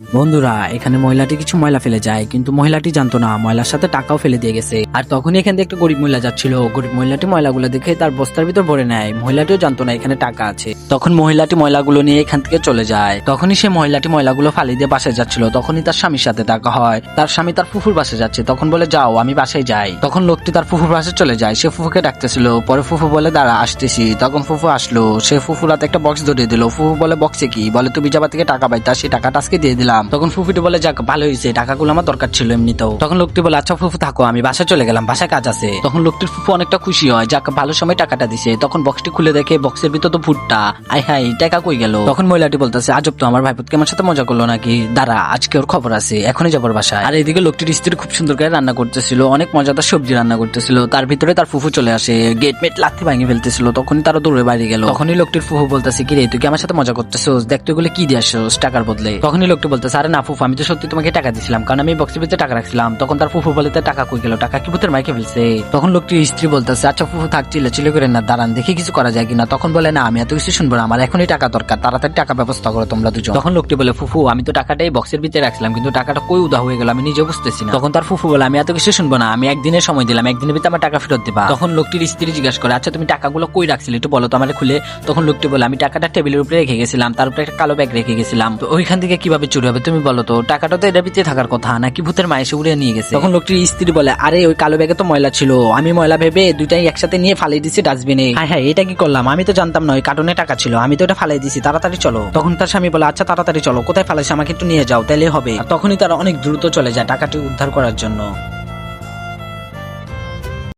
বন্ধুরা, এখানে মহিলাটি কিছু ময়লা ফেলে যায়, কিন্তু মহিলাটি জানতো না ময়লার সাথে টাকাও ফেলে দিয়ে গেছে। আর তখনই এখান থেকে একটা গরিব মহিলা যাচ্ছিল। গরিব মহিলাটি ময়লাগুলো দেখে তার বস্তার ভিতর ভরে নেয়। মহিলাটিও জানতো না এখানে টাকা আছে। তখন মহিলাটি ময়লাগুলো নিয়ে এখান থেকে চলে যায়। তখনই সে মহিলাটি ময়লাগুলো ফালি দিয়ে বাসায় যাচ্ছিল। তখনই তার স্বামীর সাথে দেখা হয়। তার স্বামী তার ফুফুর বাসায় যাচ্ছে। তখন বলে, যাও আমি বাসায় যাই। তখন লোকটি তার ফুফুর বাসায় চলে যায়। সে ফুফুকে ডাকতেছিল। পরে ফুফু বলে, দাঁড়া আসতেছি। তখন ফুফু আসলো। সে ফুফুর হাতে একটা বক্স ধরিয়ে দিল। ফুফু বলে, বক্সে কি? বলে, তুমি যাবা থেকে টাকা পাইতা, সেই টাকাটা আজকে দিয়ে দিলাম। তখন ফুফুটি বলে, যাক ভালো হয়েছে, টাকাগুলো আমার দরকার ছিল এমনিতেও। তখন লোকটি বলে, আচ্ছা ফুফু থাকো, আমি বাসায় চলে গেলাম, বাসায় কাজ আছে। তখন লোকটির ফুফু অনেকটা খুশি হয়, যাক ভালো সময় টাকাটা দিছে। তখন বক্সটি খুলে দেখে বক্সের ভিতর তো ভুট্টা। আই হাই, টাকা কই গেল? তখন মহিলাটি বলতেছে, আজব তো, আমার ভাইপুতকে আমার সাথে মজা করলো নাকি? দাঁড়া, আজকে ওর খবর আছে, এখনই যাবার বাসায়। আর এদিকে লোকটির স্ত্রী খুব সুন্দর করে রান্না করতেছিল, অনেক মজাদার সবজি রান্না করতেছিল। তার ভিতরে তার ফুফু চলে আসে, গেট মেট লাথি ভাঙি ফেলতেছিল। তখনই তারা দৌড়ে বাইরে গেল। তখনই লোকটির ফুফু বলতেছে, কি রে তুই কি আমার সাথে মজা করতেছিস? দেখ তুই এগুলো কি দিয়ে আসছিস টাকার বদলে। তখনই লোকটি বলতেছে, আরে না ফুফু, আমি তো সত্যি তোমাকে টাকা দিছিলাম, কারণ আমি বক্সের ভিতরে টাকা রাখছিলাম। তখন তার ফুফু বলে, টাকা কই গেল? টাকা কি ভূতের মাইকে ফেলছে? তখন লোকটির স্ত্রী বলতেছে, আচ্ছা ফুফু থাক, চিল্লাচিল্লি করেন না, দাঁড়ান দেখি কিছু করা যায় কিনা। তখন বলে, না আমি এত কিছু শুনবো না, আমার এখনই টাকা দরকার, তাড়াতাড়ি টাকা ব্যবস্থা করো তোমরা দুজন। তখন লোকটি বলে, ফুফু আমি তো টাকাটাই বক্সের ভিতরে রাখছিলাম, কিন্তু টাকাটা কই উদা হয়ে গেল আমি নিজে বুঝতেছি না। তখন তার ফুফু বলে, আমি এত কিছু শুনবো না, আমি একদিনের সময় দিলাম, একদিনের ভিতরে আমার টাকা ফেরত দিবা। তখন লোকটির স্ত্রী জিজ্ঞাসা করে, আচ্ছা তুমি টাকাগুলো কই রাখছিলে একটু বলো তো আমার খুলে। তখন লোকটি বলে, আমি টাকাটা টেবিলের উপরে রেখে গেছিলাম, তার উপরে একটা কালো ব্যাগ রেখে গেছিলাম, তো ওইখান থেকে কিভাবে চুরি হবে তুমি বলো তো? টাকাটা তো এটার ভিতরে থাকার কথা নাকি ভূতের মায়ের এসে উড়ে নিয়ে গেছে? তখন লোকটির স্ত্রী বলে, আরে ওই কালো ব্যাগে তো ময়লা ছিল, আমি ময়লা ভেবে দুইটাই একসাথে নিয়ে ফালিয়ে দিছি ডাস্টবিনে। হ্যাঁ হ্যাঁ, এটা কি করলাম? আমি তো জানতাম না ওই কার্টুনে টাকা ছিল, আমি তো এটা ফালাই দিছি, তাড়াতাড়ি চলো। তখন তার স্বামী বলে, আচ্ছা তাড়াতাড়ি চলো, কোথায় ফালাইছে আমাকে একটু নিয়ে যাও, তাইলে হবে। আর তখনই তারা অনেক দ্রুত চলে যায় টাকাটি উদ্ধার করার জন্য।